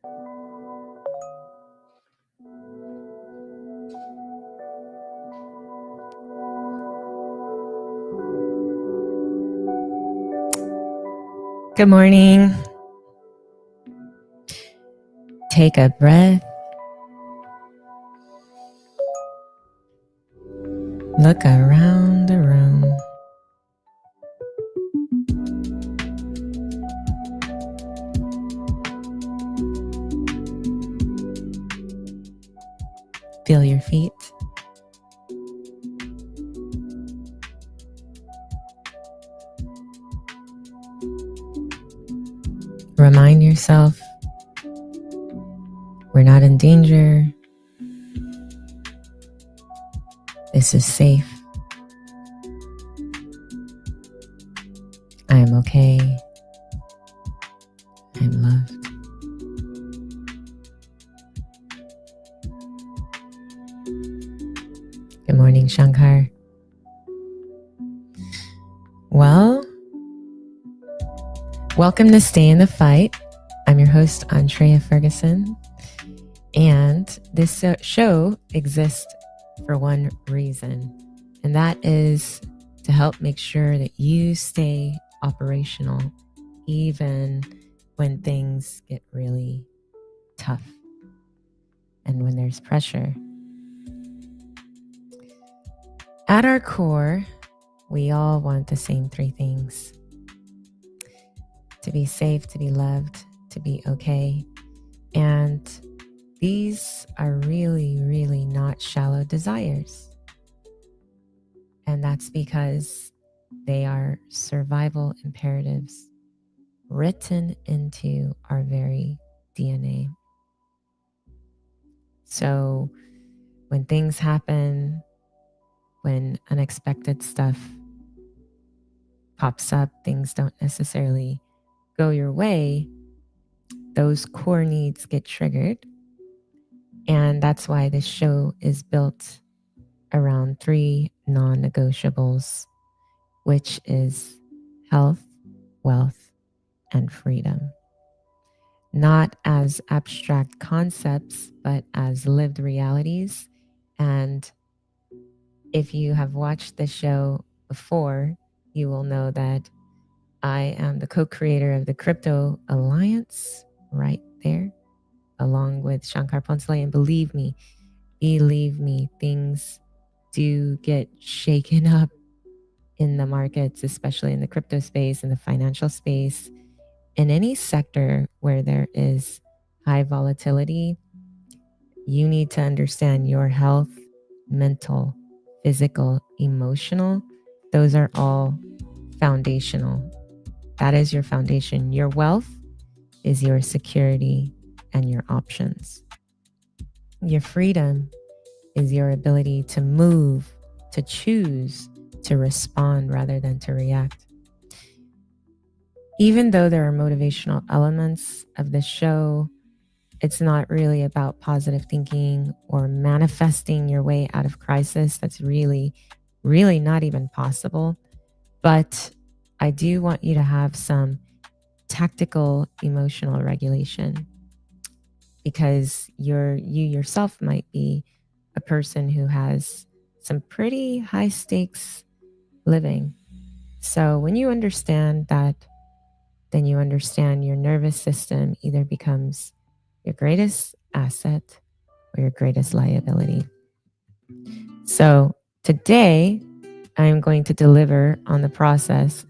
Good morning. Take a breath. Look around the room. Feel your feet. Remind yourself we're not in danger. This is safe. I am okay. I am loved. Good morning, Shankar. Well, welcome to Stay in the Fight. I'm your host, Antréa Ferguson, and this show exists for one reason, and that is to help make sure that you stay operational even when things get really tough and when there's pressure. At our core, we all want the same three things: to be safe, to be loved, to be okay. And these are really, really not shallow desires. And that's because they are survival imperatives written into our very DNA. So when things happen, when unexpected stuff pops up, things don't necessarily go your way, those core needs get triggered. And that's why this show is built around 3 non-negotiables, which is health, wealth, and freedom. Not as abstract concepts, but as lived realities. And if you have watched the show before, you will know that I am the co-creator of the Crypto Alliance right there, along with Shankar Ponsley. And believe me, things do get shaken up in the markets, especially in the crypto space, in the financial space, in any sector where there is high volatility. You need to understand your health, mental, physical, emotional. Those are all foundational. That is your foundation. Your wealth is your security and your options. Your freedom is your ability to move, to choose, to respond rather than to react. Even though there are motivational elements of the show, it's not really about positive thinking or manifesting your way out of crisis. That's really, really not even possible. But I do want you to have some tactical emotional regulation, because you yourself might be a person who has some pretty high stakes living. So when you understand that, then you understand your nervous system either becomes your greatest asset or your greatest liability. So today I'm going to deliver on the promise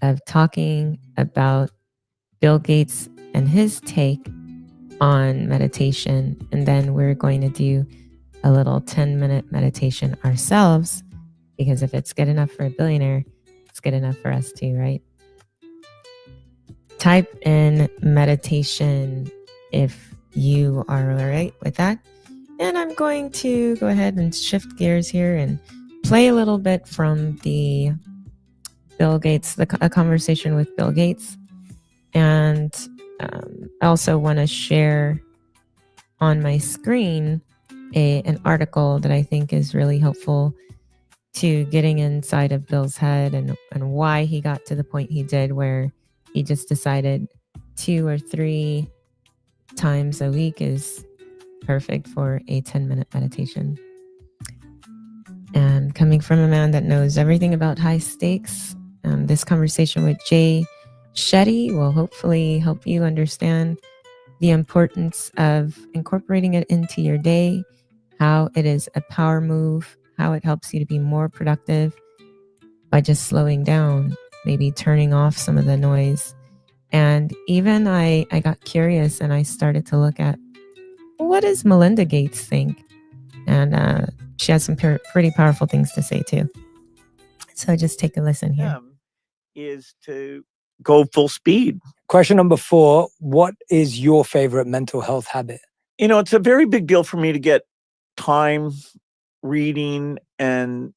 of talking about Bill Gates and his take on meditation. And then we're going to do a little 10-minute meditation ourselves, because if it's good enough for a billionaire, it's good enough for us too, right? Type in meditation if you are all right with that. And I'm going to go ahead and shift gears here and play a little bit from the Bill Gates, a conversation with Bill Gates. And I also want to share on my screen an article that I think is really helpful to getting inside of Bill's head and why he got to the point he did, where he just decided 2 or 3 times a week is perfect for a 10-minute meditation. And coming from a man that knows everything about high stakes, this conversation with Jay Shetty will hopefully help you understand the importance of incorporating it into your day, how it is a power move, how it helps you to be more productive by just slowing down, maybe turning off some of the noise. And even I got curious and I started to look at, well, what does Melinda Gates think? And she has some pretty powerful things to say too. So just take a listen here. Is to go full speed. Question number 4, what is your favorite mental health habit? It's a very big deal for me to get time reading and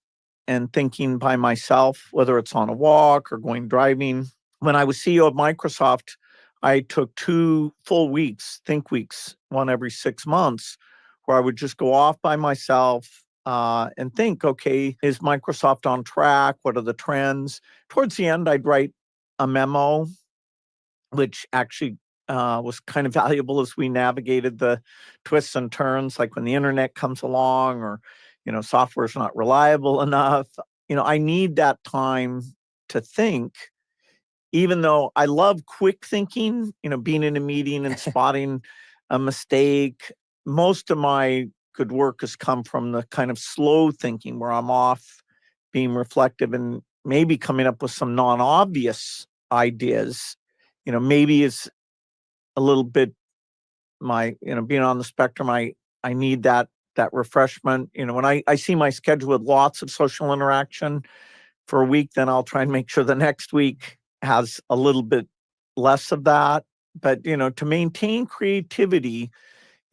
thinking by myself, whether it's on a walk or going driving. When I was CEO of Microsoft, I took 2 full weeks, think weeks, one every 6 months, where I would just go off by myself and think, okay, is Microsoft on track? What are the trends? Towards the end, I'd write a memo, which actually was kind of valuable as we navigated the twists and turns, like when the internet comes along or, software's not reliable enough. I need that time to think, even though I love quick thinking, being in a meeting and spotting a mistake. Most of my good work has come from the kind of slow thinking where I'm off being reflective and maybe coming up with some non-obvious ideas. Maybe it's a little bit being on the spectrum, I need that refreshment. When I see my schedule with lots of social interaction for a week, then I'll try and make sure the next week has a little bit less of that. But, to maintain creativity,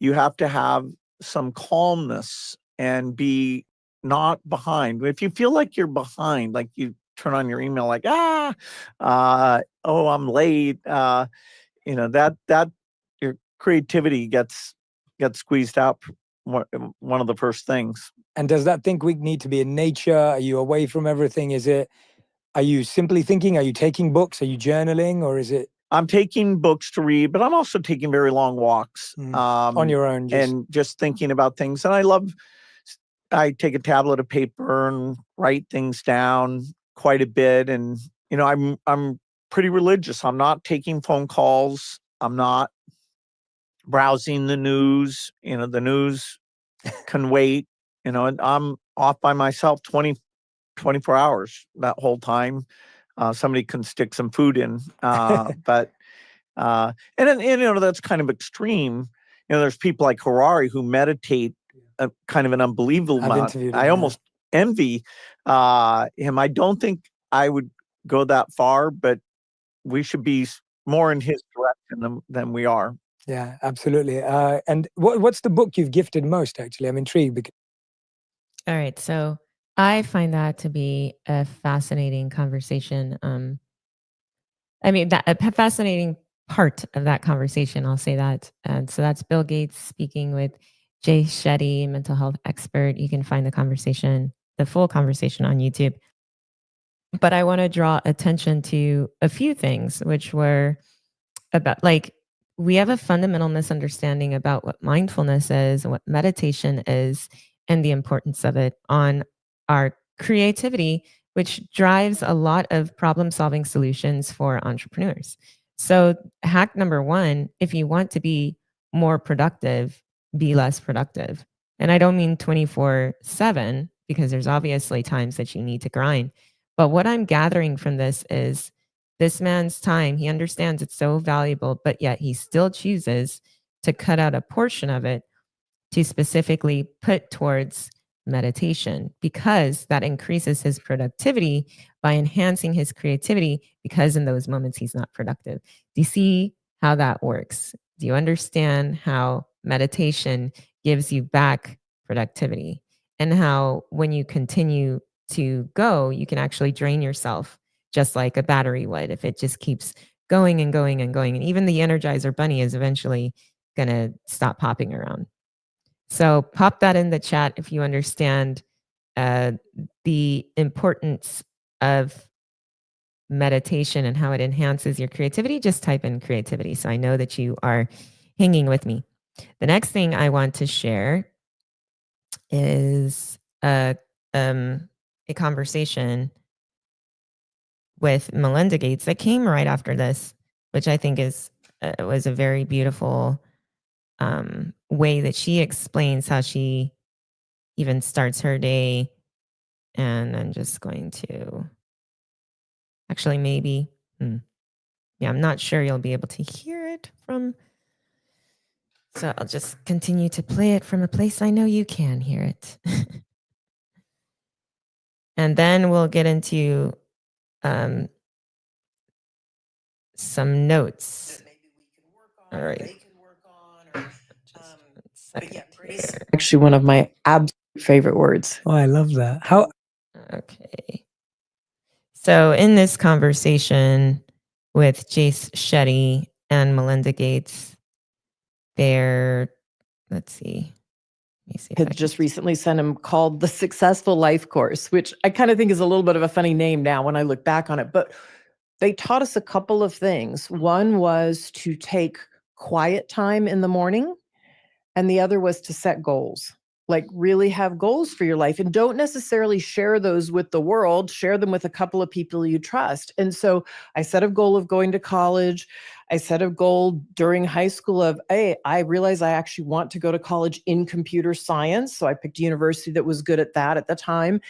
you have to have some calmness and be not behind. If you feel like you're behind, like you turn on your email like, oh, I'm late, that your creativity gets squeezed out, one of the first things. And does that think week need to be in nature? Are you away from everything? Are you simply thinking? Are you taking books? Are you journaling? Or is it? I'm taking books to read, but I'm also taking very long walks on your own. And just thinking about things. And I take a tablet of paper and write things down quite a bit. And, I'm pretty religious. I'm not taking phone calls. I'm not browsing the news. The news can wait, and I'm off by myself 24 hours that whole time. Somebody can stick some food in, but and then, that's kind of extreme. There's people like Harari who meditate kind of an unbelievable amount. I almost envy him. I don't think I would go that far, but we should be more in his direction than we are. Yeah, absolutely. And what's the book you've gifted most, actually? I'm intrigued. All right. So I find that to be a fascinating conversation. A fascinating part of that conversation, I'll say that. And so that's Bill Gates speaking with Jay Shetty, mental health expert. You can find the full conversation on YouTube. But I want to draw attention to a few things, which were about, like, we have a fundamental misunderstanding about what mindfulness is and what meditation is and the importance of it on our creativity, which drives a lot of problem-solving solutions for entrepreneurs. So hack number 1, if you want to be more productive, be less productive. And I don't mean 24/7, because there's obviously times that you need to grind. But what I'm gathering from this is this man's time, he understands it's so valuable, but yet he still chooses to cut out a portion of it to specifically put towards meditation, because that increases his productivity by enhancing his creativity, because in those moments he's not productive. Do you see how that works? Do you understand how meditation gives you back productivity, and how when you continue to go, you can actually drain yourself just like a battery would if it just keeps going and going and going. And even the Energizer Bunny is eventually going to stop popping around. So pop that in the chat if you understand the importance of meditation and how it enhances your creativity, just type in creativity. So I know that you are hanging with me. The next thing I want to share is a conversation with Melinda Gates that came right after this, which I think is was a very beautiful way that she explains how she even starts her day. And I'm just going to actually maybe, yeah, I'm not sure you'll be able to hear it from. So I'll just continue to play it from a place I know you can hear it. And then we'll get into some notes. All right. Actually, one of my absolute favorite words. Oh, I love that. How? Okay. So in this conversation with Jace Shetty and Melinda Gates, they're, let's see. Had just recently sent him called The Successful Life Course, which I kind of think is a little bit of a funny name now when I look back on it. But they taught us a couple of things. One was to take quiet time in the morning, and the other was to set goals. Like really have goals for your life and don't necessarily share those with the world, share them with a couple of people you trust. And so I set a goal of going to college. I set a goal during high school of, hey, I realize I actually want to go to college in computer science. So I picked a university that was good at that at the time.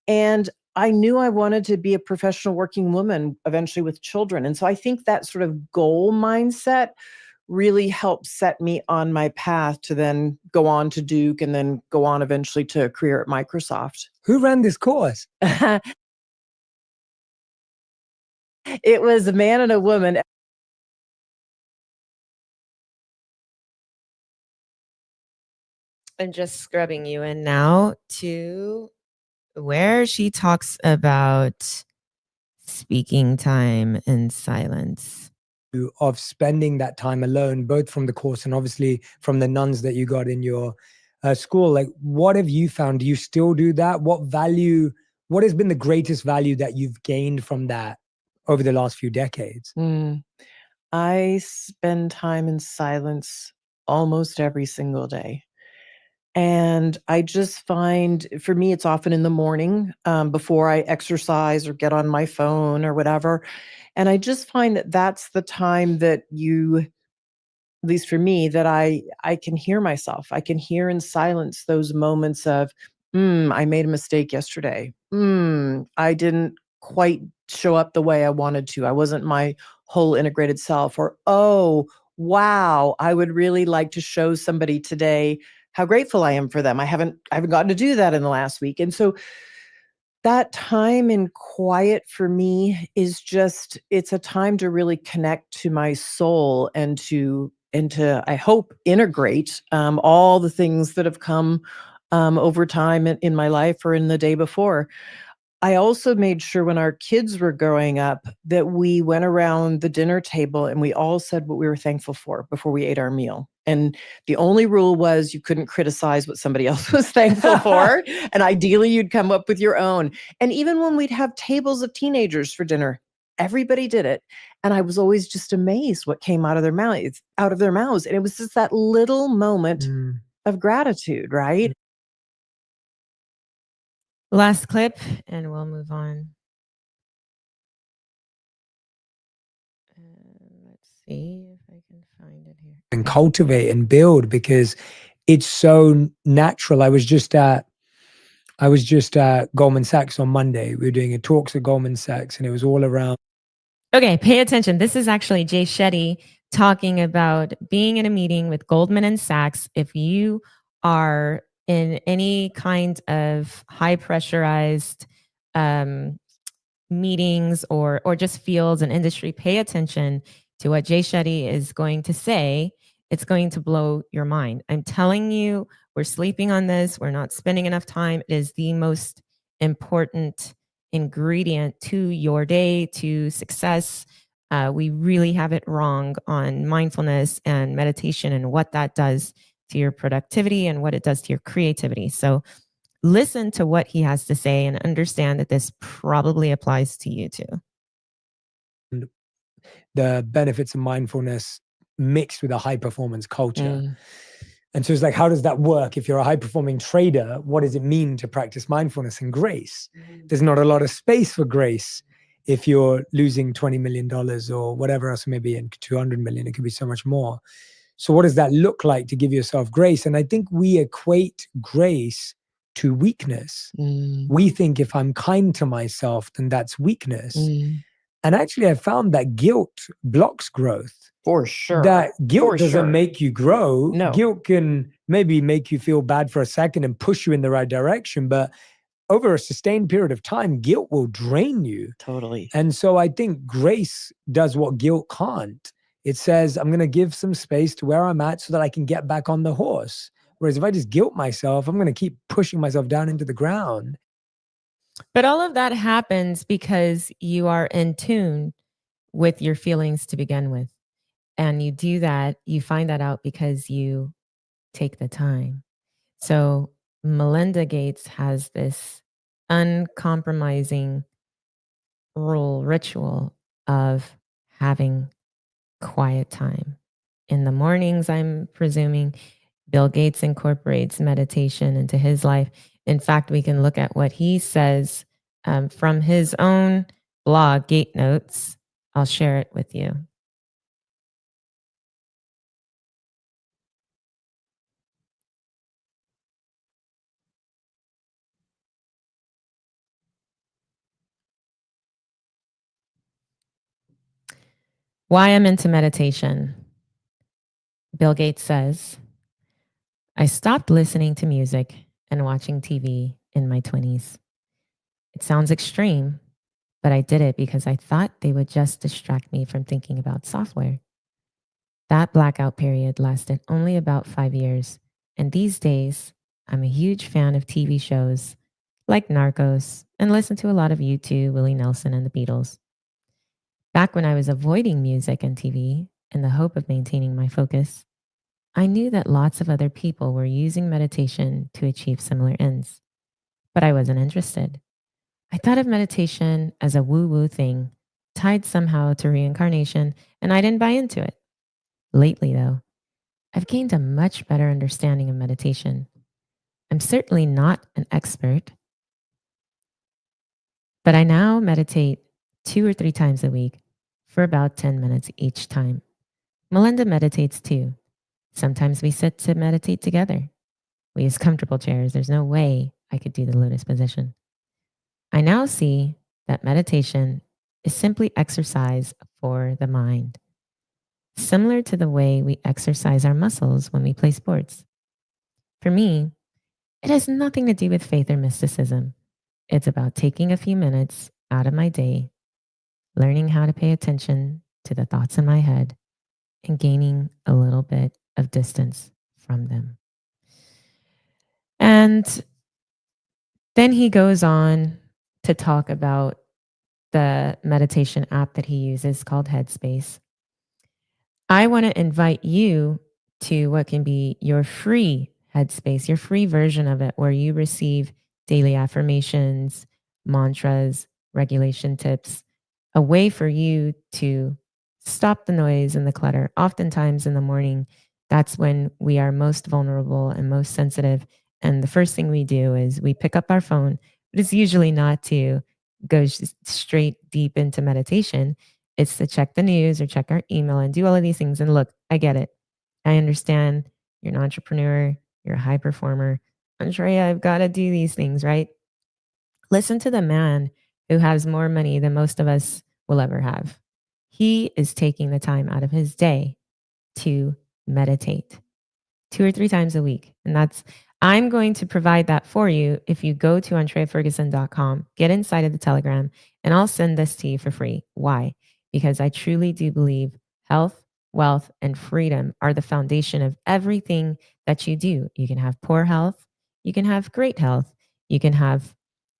And I knew I wanted to be a professional working woman eventually with children. And so I think that sort of goal mindset really helped set me on my path to then go on to Duke and then go on eventually to a career at Microsoft. Who ran this course? It was a man and a woman. I'm just scrubbing you in now to where she talks about speaking time in silence. Of spending that time alone, both from the course and obviously from the nuns that you got in your school. Like, what have you found? Do you still do that? What has been the greatest value that you've gained from that over the last few decades? I spend time in silence almost every single day. And I just find, for me, it's often in the morning before I exercise or get on my phone or whatever. And I just find that that's the time that at least for me, that I can hear myself. I can hear in silence those moments of, I made a mistake yesterday. I didn't quite show up the way I wanted to. I wasn't my whole integrated self. Or, oh, wow, I would really like to show somebody today how grateful I am for them. I haven't gotten to do that in the last week. And so that time in quiet for me is just, it's a time to really connect to my soul and to, I hope, integrate all the things that have come over time in my life or in the day before. I also made sure when our kids were growing up that we went around the dinner table and we all said what we were thankful for before we ate our meal. And the only rule was you couldn't criticize what somebody else was thankful for. And ideally, you'd come up with your own. And even when we'd have tables of teenagers for dinner, everybody did it. And I was always just amazed what came out of their mouths. And it was just that little moment of gratitude, right? Last clip, and we'll move on. Let's see if I can find it here. And cultivate and build, because it's so natural. I was just at Goldman Sachs on Monday. We were doing a talks at Goldman Sachs, and it was all around. Okay, pay attention. This is actually Jay Shetty talking about being in a meeting with Goldman and Sachs. If you are in any kind of high pressurized meetings or just fields and industry, pay attention to what Jay Shetty is going to say. It's going to blow your mind. I'm telling you, we're sleeping on this. We're not spending enough time. It is the most important ingredient to your day, to success. We really have it wrong on mindfulness and meditation and what that does to your productivity and what it does to your creativity. So listen to what he has to say and understand that this probably applies to you too. the benefits of mindfulness mixed with a high performance culture. Mm. And so it's like, how does that work? If you're a high performing trader, what does it mean to practice mindfulness and grace? There's not a lot of space for grace if you're losing $20 million or whatever else, maybe in 200 million, it could be so much more. So what does that look like to give yourself grace? And I think we equate grace to weakness. Mm. We think if I'm kind to myself, then that's weakness. Mm. And actually, I found that guilt blocks growth. For sure. That guilt For doesn't sure. make you grow. No. Guilt can maybe make you feel bad for a second and push you in the right direction. But over a sustained period of time, guilt will drain you. Totally. And so I think grace does what guilt can't. It says, I'm going to give some space to where I'm at so that I can get back on the horse. Whereas if I just guilt myself, I'm going to keep pushing myself down into the ground. But all of that happens because you are in tune with your feelings to begin with. And you do that, you find that out because you take the time. So Melinda Gates has this uncompromising ritual of having quiet time. In the mornings, I'm presuming Bill Gates incorporates meditation into his life. In fact, we can look at what he says from his own blog, Gate Notes. I'll share it with you. Why I'm into meditation. Bill Gates says, I stopped listening to music and watching TV in my 20s. It sounds extreme, but I did it because I thought they would just distract me from thinking about software. That blackout period lasted only about 5 years, and these days, I'm a huge fan of TV shows like Narcos and listen to a lot of U2, Willie Nelson, and the Beatles. Back when I was avoiding music and TV in the hope of maintaining my focus, I knew that lots of other people were using meditation to achieve similar ends, but I wasn't interested. I thought of meditation as a woo-woo thing, tied somehow to reincarnation, and I didn't buy into it. Lately, though, I've gained a much better understanding of meditation. I'm certainly not an expert, but I now meditate 2 or 3 times a week for about 10 minutes each time. Melinda meditates too. Sometimes we sit to meditate together. We use comfortable chairs. There's no way I could do the lotus position. I now see that meditation is simply exercise for the mind, similar to the way we exercise our muscles when we play sports. For me, it has nothing to do with faith or mysticism. It's about taking a few minutes out of my day, learning how to pay attention to the thoughts in my head, and gaining a little bit of distance from them. And then he goes on to talk about the meditation app that he uses called Headspace. I want to invite you to what can be your free Headspace, your free version of it, where you receive daily affirmations, mantras, regulation tips, a way for you to stop the noise and the clutter. Oftentimes in the morning, that's when we are most vulnerable and most sensitive. And the first thing we do is we pick up our phone, but it's usually not to go straight deep into meditation. It's to check the news or check our email and do all of these things. And look, I get it. I understand you're an entrepreneur, you're a high performer. Antréa, I've got to do these things, right? Listen to the man who has more money than most of us will ever have. He is taking the time out of his day to meditate 2 or 3 times a week. And I'm going to provide that for you if you go to AntréaFerguson.com, get inside of the Telegram, and I'll send this to you for free. Why? Because I truly do believe health, wealth, and freedom are the foundation of everything that you do. You can have poor health, you can have great health, you can have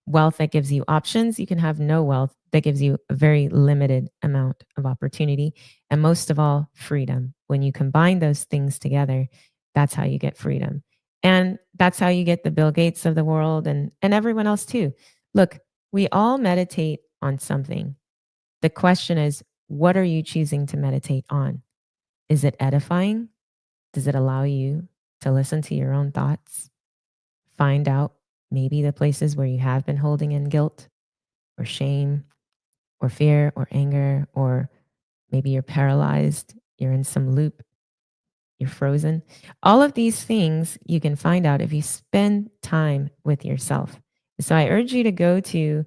wealth that gives you options, you can have no wealth that gives you a very limited amount of opportunity, and most of all, freedom. When you combine those things together, that's how you get freedom. And that's how you get the Bill Gates of the world and everyone else too. Look, we all meditate on something. The question is, What are you choosing to meditate on? Is it edifying? Does it allow you to listen to your own thoughts? Find out maybe the places where you have been holding in guilt or shame or fear or anger, or maybe you're paralyzed, you're in some loop, you're frozen. All of these things you can find out if you spend time with yourself. So I urge you to go to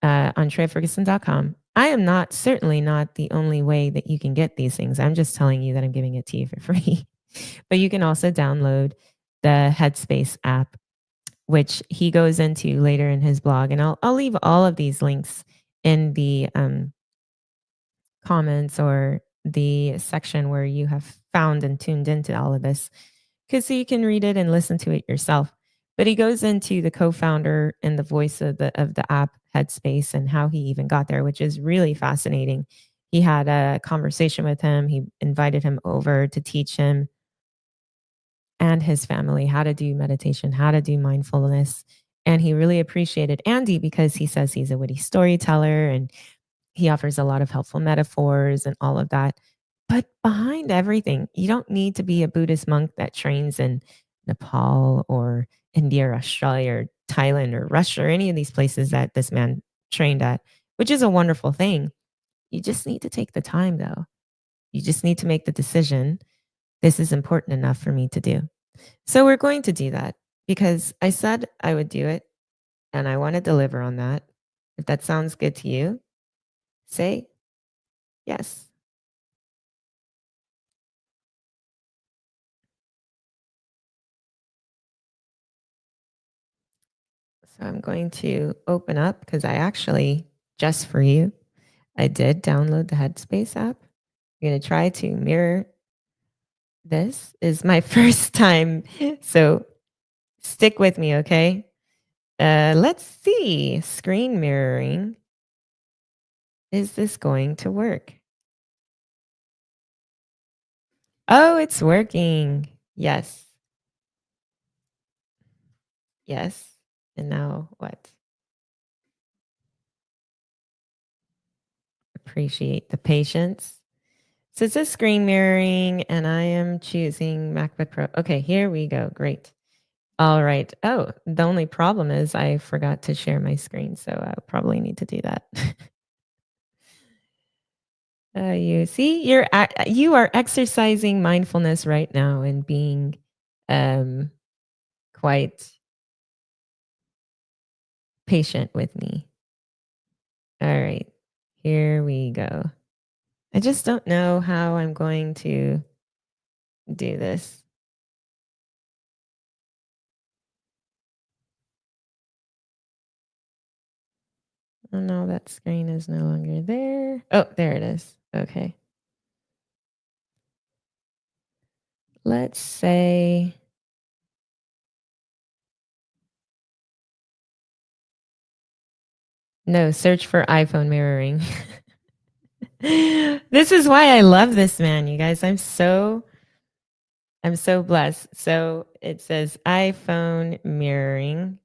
AntréaFerguson.com. I am certainly not the only way that you can get these things. I'm just telling you that I'm giving it to you for free. But you can also download the Headspace app, which he goes into later in his blog. And I'll leave all of these links in the comments or the section where you have found and tuned into all of this, because so you can read it and listen to it yourself. But he goes into the co-founder and the voice of the app Headspace and how he even got there, which is really fascinating. He had a conversation with him. He invited him over to teach him and his family how to do meditation, how to do mindfulness. And he really appreciated Andy because he says he's a witty storyteller and he offers a lot of helpful metaphors and all of that. But behind everything, you don't need to be a Buddhist monk that trains in Nepal or India or Australia or Thailand or Russia or any of these places that this man trained at, which is a wonderful thing. You just need to take the time, though. You just need to make the decision. This is important enough for me to do. So we're going to do that because I said I would do it and I want to deliver on that. If that sounds good to you, say yes. So I'm going to open up because I actually, just for you, I did download the Headspace app. I'm going to try to mirror. This is my first time, so stick with me, okay? Let's see. Screen mirroring. Is this going to work? Oh, it's working. Yes. Yes. And now what? Appreciate the patience. So it says screen mirroring, and I am choosing MacBook Pro. Okay, here we go. Great. All right. Oh, the only problem is I forgot to share my screen, so I'll probably need to do that. You see, you are exercising mindfulness right now and being quite patient with me. All right, here we go. I just don't know how I'm going to do this. Oh no, that screen is no longer there. Oh, there it is. Okay. Let's say no, search for iPhone mirroring. This is why I love this man, you guys. I'm so blessed. So it says iPhone mirroring.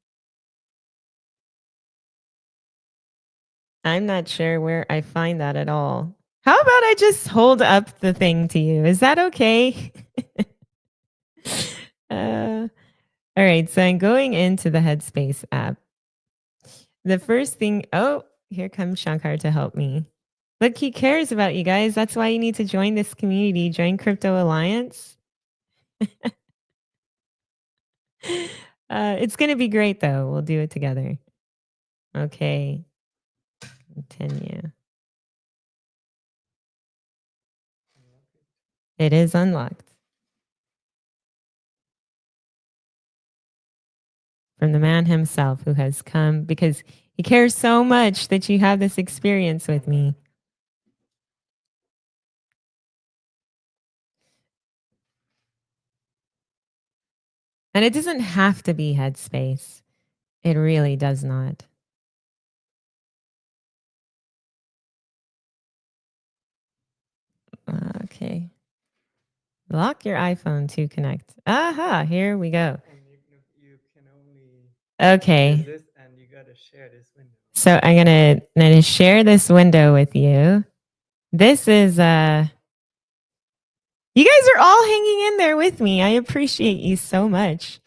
I'm not sure where I find that at all. How about I just hold up the thing to you? Is that okay? All right. So I'm going into the Headspace app. The first thing, oh, here comes Shankar to help me. Look, he cares about you guys. That's why you need to join this community. Join Crypto Alliance. It's going to be great, though. We'll do it together. Okay. Continue. It is unlocked. From the man himself who has come because he cares so much that you have this experience with me. And it doesn't have to be Headspace. It really does not. Okay. Lock your iPhone to connect. Aha, here we go. You can only Okay. this and you gotta share this window. So I'm gonna share this window with you. This is you guys are all hanging in there with me. I appreciate you so much.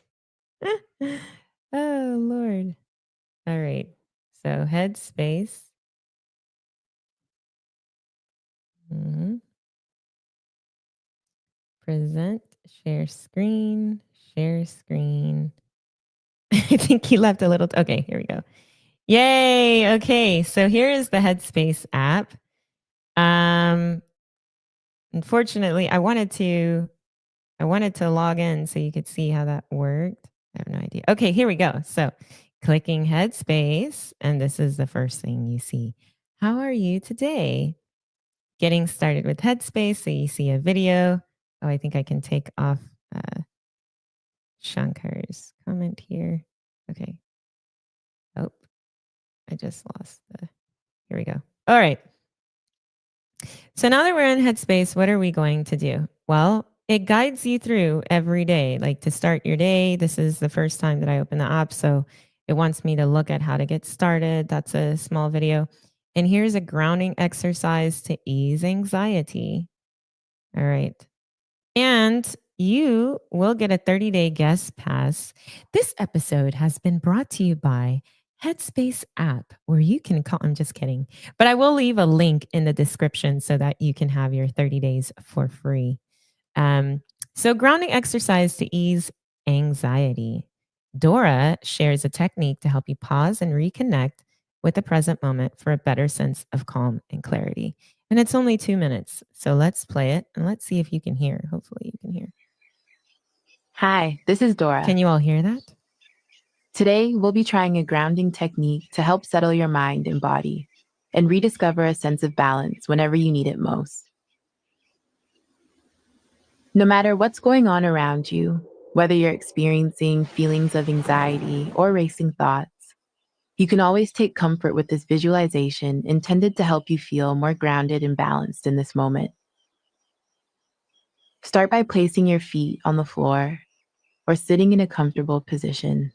Oh Lord. All right. So headspace. Mhm. Present, share screen, share screen. I think he left a little. Okay, here we go. Yay. Okay, so here is the Headspace app. Unfortunately, I wanted to log in so you could see how that worked. I have no idea. Okay, here we go. So clicking Headspace, and this is the first thing you see. How are you today? Getting started with Headspace. So you see a video. Oh, I think I can take off Shankar's comment here. Okay. Oh, I just lost the. Here we go. All right. So now that we're in Headspace, what are we going to do? Well, it guides you through every day, like to start your day. This is the first time that I open the app, so it wants me to look at how to get started. That's a small video. And here's a grounding exercise to ease anxiety. All right. And you will get a 30-day guest pass. This episode has been brought to you by Headspace app, where you can call. I'm just kidding. But I will leave a link in the description so that you can have your 30 days for free. So, grounding exercise to ease anxiety. Dora shares a technique to help you pause and reconnect with the present moment for a better sense of calm and clarity. And it's only 2 minutes. So let's play it and let's see if you can hear. Hopefully you can hear. Hi, this is Dora. Can you all hear that? Today, we'll be trying a grounding technique to help settle your mind and body and rediscover a sense of balance whenever you need it most. No matter what's going on around you, whether you're experiencing feelings of anxiety or racing thoughts, you can always take comfort with this visualization intended to help you feel more grounded and balanced in this moment. Start by placing your feet on the floor or sitting in a comfortable position.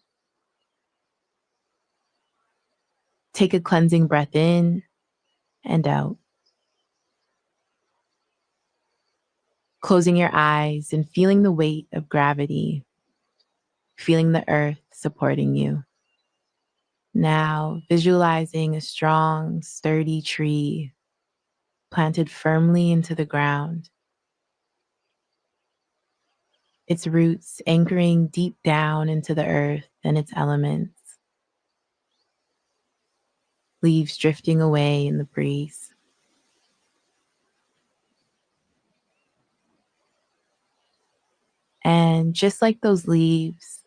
Take a cleansing breath in and out. Closing your eyes and feeling the weight of gravity, feeling the earth supporting you. Now, visualizing a strong, sturdy tree planted firmly into the ground, its roots anchoring deep down into the earth and its elements, leaves drifting away in the breeze. And just like those leaves,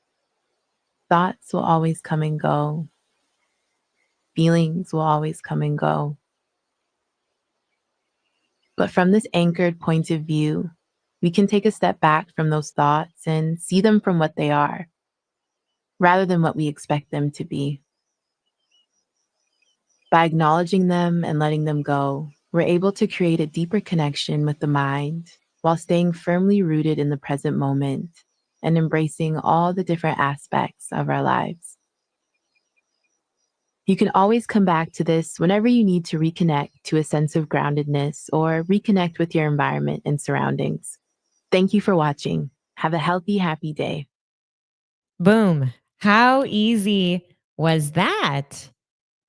thoughts will always come and go. Feelings will always come and go. But from this anchored point of view, we can take a step back from those thoughts and see them from what they are, rather than what we expect them to be. By acknowledging them and letting them go, we're able to create a deeper connection with the mind while staying firmly rooted in the present moment and embracing all the different aspects of our lives. You can always come back to this whenever you need to reconnect to a sense of groundedness or reconnect with your environment and surroundings. Thank you for watching. Have a healthy, happy day. Boom. How easy was that?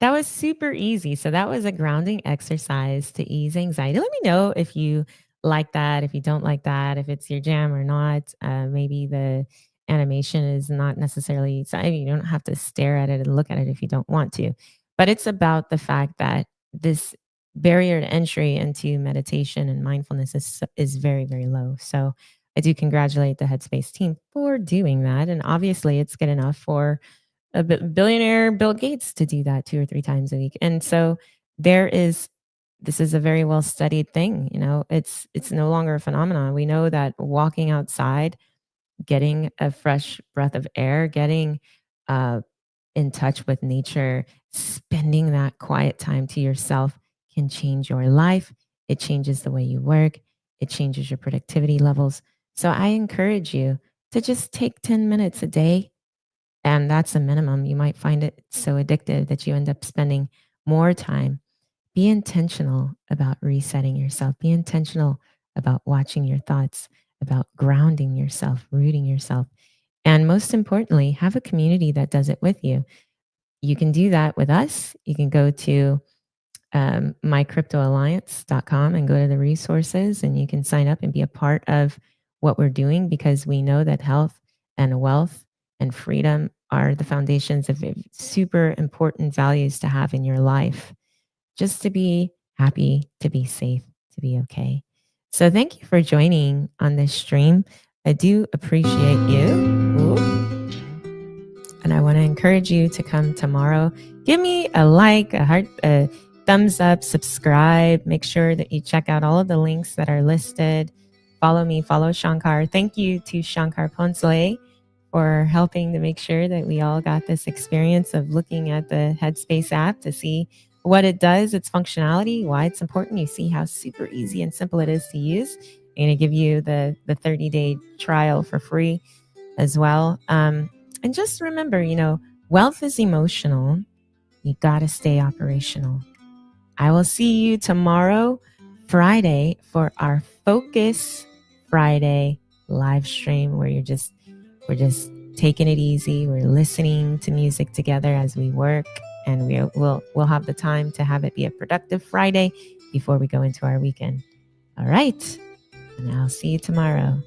That was super easy. So that was a grounding exercise to ease anxiety. Let me know if you like that, if you don't like that, if it's your jam or not. Maybe the animation is not necessarily, so I mean, you don't have to stare at it and look at it if you don't want to. But it's about the fact that this barrier to entry into meditation and mindfulness is very, very low. So I do congratulate the Headspace team for doing that. And obviously, it's good enough for a billionaire Bill Gates to do that 2 or 3 times a week. And so this is a very well studied thing. You know, it's no longer a phenomenon. We know that walking outside, getting a fresh breath of air, getting in touch with nature, spending that quiet time to yourself can change your life. It changes the way you work. It changes your productivity levels. So I encourage you to just take 10 minutes a day, and that's a minimum. You might find it so addictive that you end up spending more time. be intentional about resetting yourself. Be intentional about watching your thoughts, about grounding yourself, rooting yourself. And most importantly, have a community that does it with you. You can do that with us. You can go to mycryptoalliance.com and go to the resources, and you can sign up and be a part of what we're doing, because we know that health and wealth and freedom are the foundations of super important values to have in your life, just to be happy, to be safe, to be okay. So thank you for joining on this stream. I do appreciate you. Ooh. And I want to encourage you to come tomorrow. Give me a like, a heart, a thumbs up, subscribe. Make sure that you check out all of the links that are listed. Follow me, follow Shankar. Thank you to Shankar Ponsle for helping to make sure that we all got this experience of looking at the Headspace app to see what it does, its functionality, why it's important. You see how super easy and simple it is to use. I'm going to give you the 30-day trial for free as well. And just remember, wealth is emotional. You got to stay operational. I will see you tomorrow, Friday, for our Focus Friday live stream, where we're just taking it easy. We're listening to music together as we work, and we'll have the time to have it be a productive Friday before we go into our weekend. All right. And I'll see you tomorrow.